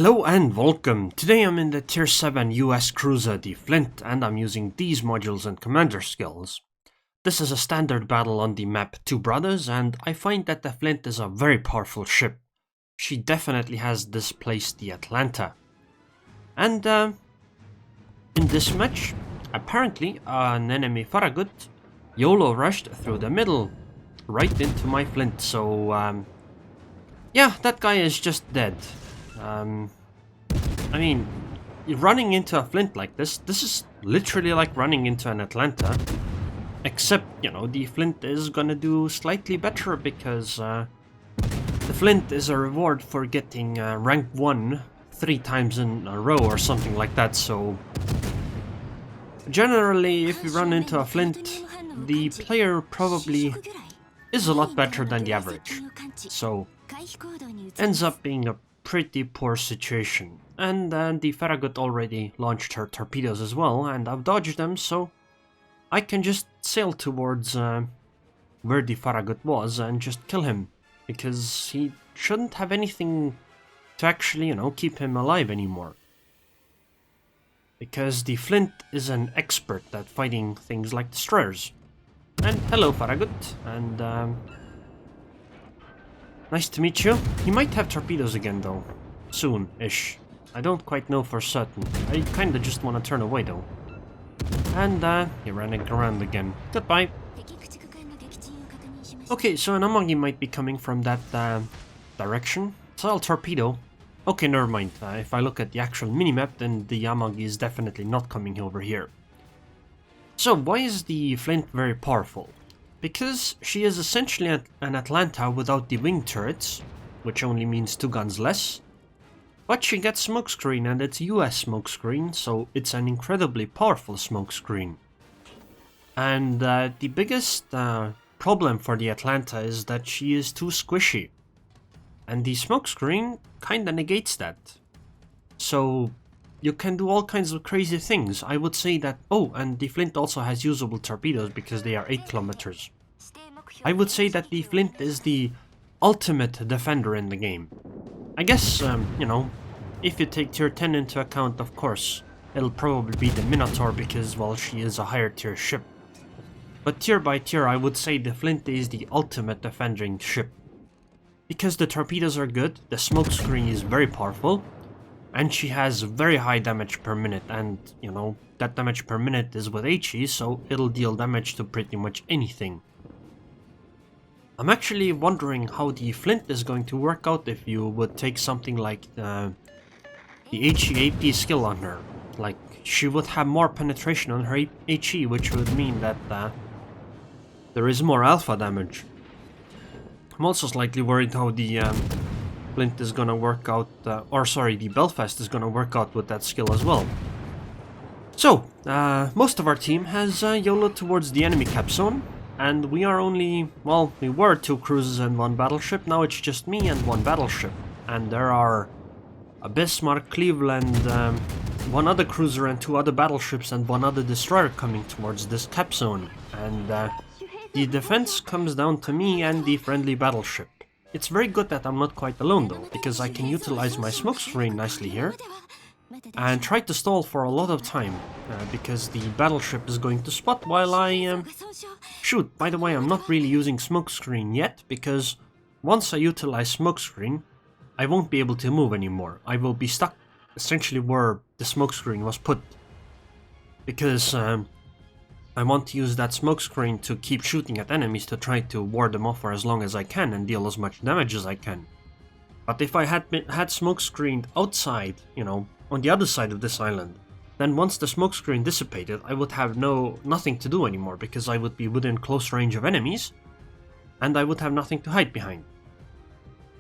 Hello and welcome. Today I'm in the tier 7 US cruiser, the Flint, and I'm using these modules and commander skills. This is a standard battle on the map Two Brothers, and I find that the Flint is a very powerful ship. She definitely has displaced the Atlanta. And in this match, apparently an enemy Farragut YOLO rushed through the middle, right into my Flint, so yeah, that guy is just dead. I mean, running into a Flint like this is literally like running into an Atlanta. Except, you know, the Flint is gonna do slightly better because the Flint is a reward for getting rank 1 3 times in a row or something like that, so... Generally, if you run into a Flint, the player probably is a lot better than the average. So, ends up being a pretty poor situation. And the Farragut already launched her torpedoes as well, and I've dodged them, so I can just sail towards where the Farragut was and just kill him, because he shouldn't have anything to actually, you know, keep him alive anymore. Because the Flint is an expert at fighting things like destroyers. And hello Farragut, and nice to meet you. He might have torpedoes again though, soon-ish. I don't quite know for certain. I kinda just wanna turn away though. And he ran around again. Goodbye. Okay, so an Amagi might be coming from that direction. So I'll torpedo. Okay, never mind. If I look at the actual minimap, then the Amagi is definitely not coming over here. So why is the Flint very powerful? Because she is essentially an Atlanta without the wing turrets, which only means 2 guns less. But she gets smokescreen, and it's US smokescreen, so it's an incredibly powerful smokescreen. And the biggest problem for the Atlanta is that she is too squishy. And the smokescreen kinda negates that. So you can do all kinds of crazy things. I would say that... Oh, and the Flint also has usable torpedoes because they are 8 kilometers. I would say that the Flint is the ultimate defender in the game. I guess, you know, if you take tier 10 into account, of course, it'll probably be the Minotaur because, well, she is a higher tier ship. But tier by tier, I would say the Flint is the ultimate defending ship. Because the torpedoes are good, the smokescreen is very powerful, and she has very high damage per minute, and, you know, that damage per minute is with HE, so it'll deal damage to pretty much anything. I'm actually wondering how the Flint is going to work out if you would take something like the HE AP skill on her. Like, she would have more penetration on her HE, which would mean that there is more alpha damage. I'm also slightly worried how the Flint is gonna work out, the Belfast is gonna work out with that skill as well. So, most of our team has YOLO towards the enemy cap zone, and we are only, well, we were 2 cruisers and 1 battleship, now it's just me and 1 battleship. And there are a Bismarck, Cleveland, 1 other cruiser and 2 other battleships and 1 other destroyer coming towards this cap zone. And the defense comes down to me and the friendly battleship. It's very good that I'm not quite alone though, because I can utilize my smokescreen nicely here and try to stall for a lot of time, because the battleship is going to spot while I shoot. By the way, I'm not really using smokescreen yet, because once I utilize smokescreen, I won't be able to move anymore. I will be stuck essentially where the smokescreen was put, because I want to use that smokescreen to keep shooting at enemies to try to ward them off for as long as I can and deal as much damage as I can. But if I had smokescreened outside, you know, on the other side of this island, then once the smokescreen dissipated, I would have nothing to do anymore, because I would be within close range of enemies, and I would have nothing to hide behind.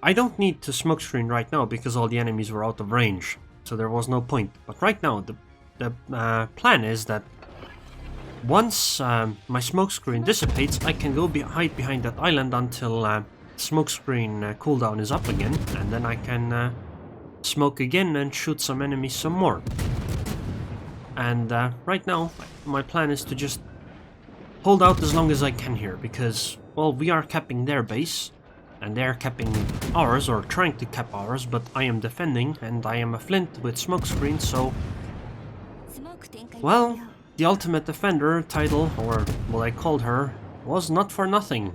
I don't need to smokescreen right now because all the enemies were out of range, so there was no point. But right now, the plan is that once my smokescreen dissipates, I can go hide behind that island until smokescreen cooldown is up again, and then I can smoke again and shoot some enemies some more. And right now, my plan is to just hold out as long as I can here, because, well, we are capping their base, and they're capping ours, or trying to cap ours, but I am defending, and I am a Flint with smokescreen, so... Well, the Ultimate Defender title, or what I called her, was not for nothing.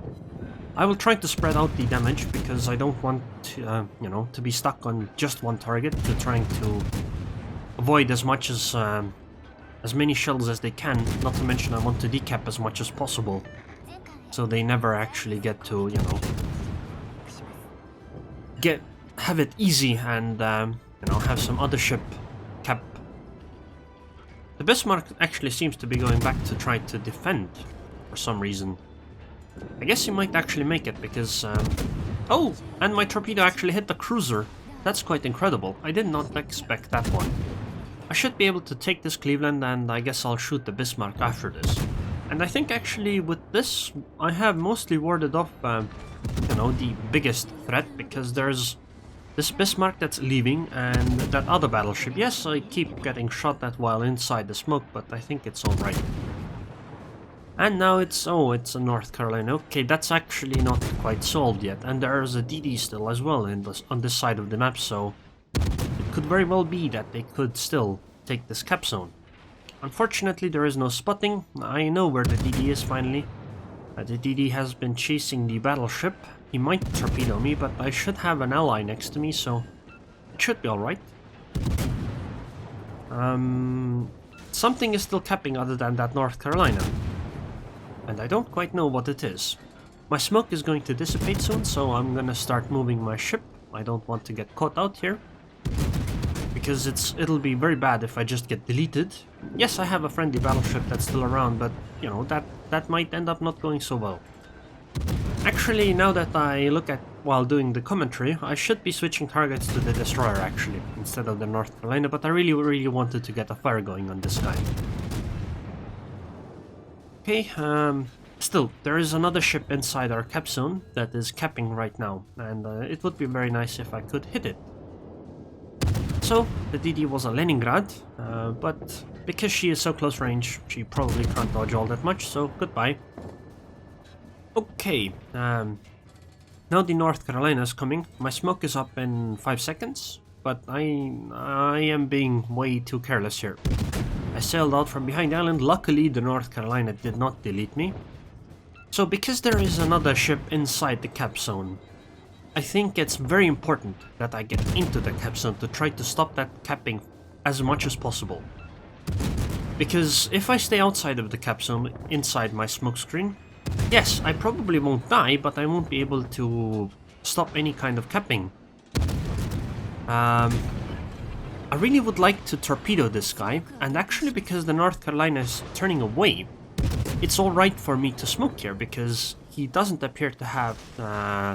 I will try to spread out the damage, because I don't want to, you know, to be stuck on just one target, to trying to avoid as much as many shells as they can, not to mention I want to decap as much as possible, so they never actually get to, you know, have it easy and, you know, have some other ship cap. The Bismarck actually seems to be going back to try to defend for some reason. I guess he might actually make it because, oh, and my torpedo actually hit the cruiser. That's quite incredible. I did not expect that one. I should be able to take this Cleveland, and I guess I'll shoot the Bismarck after this. And I think actually with this, I have mostly warded off, you know, the biggest threat, because there's this Bismarck that's leaving, and that other battleship. Yes, I keep getting shot at while inside the smoke, but I think it's alright. And now it's, oh, it's a North Carolina. Okay, that's actually not quite solved yet, and there's a DD still as well on this side of the map, so it could very well be that they could still take this cap zone. Unfortunately, there is no spotting. I know where the DD is finally. The DD has been chasing the battleship. He might torpedo me, but I should have an ally next to me, so it should be alright. Something is still capping other than that North Carolina, and I don't quite know what it is. My smoke is going to dissipate soon, so I'm gonna start moving my ship. I don't want to get caught out here, because it'll be very bad if I just get deleted. Yes, I have a friendly battleship that's still around, but, you know, that might end up not going so well. Actually, now that I look at while doing the commentary, I should be switching targets to the destroyer, actually, instead of the North Carolina, but I really wanted to get a fire going on this guy. Okay, still, there is another ship inside our cap zone that is capping right now, and it would be very nice if I could hit it. So, the DD was a Leningrad, but because she is so close range, she probably can't dodge all that much, so goodbye. Okay, now the North Carolina is coming. My smoke is up in 5 seconds, but I am being way too careless here. I sailed out from behind the island. Luckily, the North Carolina did not delete me. So, because there is another ship inside the cap zone, I think it's very important that I get into the cap zone to try to stop that capping as much as possible. Because if I stay outside of the cap zone, inside my smoke screen, yes, I probably won't die, but I won't be able to stop any kind of capping. I really would like to torpedo this guy, and actually because the North Carolina is turning away, it's alright for me to smoke here, because he doesn't appear to have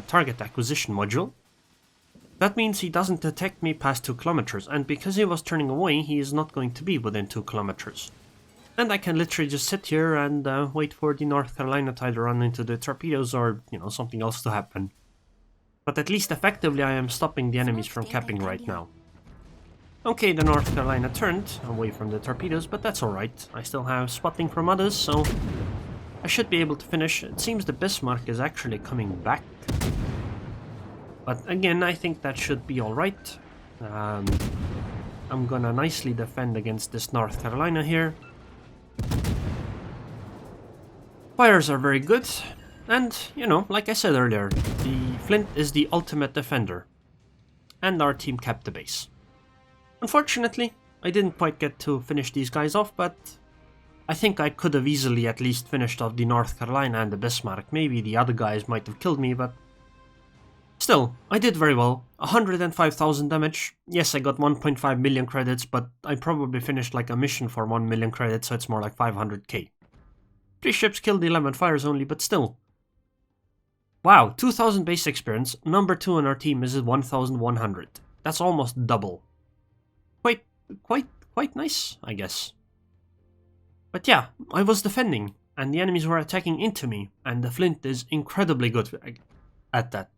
target acquisition module. That means he doesn't detect me past 2 kilometers, and because he was turning away, he is not going to be within 2 kilometers. And I can literally just sit here and wait for the North Carolina to either run into the torpedoes or, you know, something else to happen. But at least effectively I am stopping the enemies from capping right now. Okay, the North Carolina turned away from the torpedoes, but that's alright. I still have spotting from others, so I should be able to finish. It seems the Bismarck is actually coming back. But again, I think that should be alright. I'm gonna nicely defend against this North Carolina here. Fires are very good, and, you know, like I said earlier, the Flint is the ultimate defender. And our team kept the base. Unfortunately, I didn't quite get to finish these guys off, but I think I could have easily at least finished off the North Carolina and the Bismarck. Maybe the other guys might have killed me, but still, I did very well. 105,000 damage. Yes, I got 1.5 million credits, but I probably finished like a mission for 1 million credits, so it's more like 500k. 3 ships killed, 11 fires only, but still. Wow, 2,000 base experience. Number 2 on our team is at 1,100. That's almost double. Quite nice, I guess. But yeah, I was defending, and the enemies were attacking into me, and the Flint is incredibly good at that.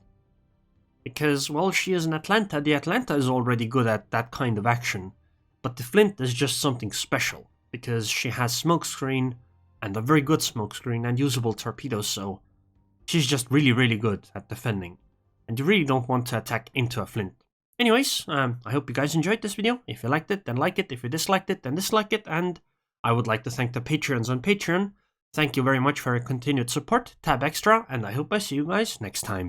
Because, well, she is an Atlanta. The Atlanta is already good at that kind of action. But the Flint is just something special, because she has smokescreen, and a very good smokescreen, and usable torpedoes, so she's just really good at defending. and you really don't want to attack into a Flint. Anyways, I hope you guys enjoyed this video. If you liked it, then like it. If you disliked it, then dislike it. And I would like to thank the Patreons on Patreon. Thank you very much for your continued support, Tab Extra, and I hope I see you guys next time.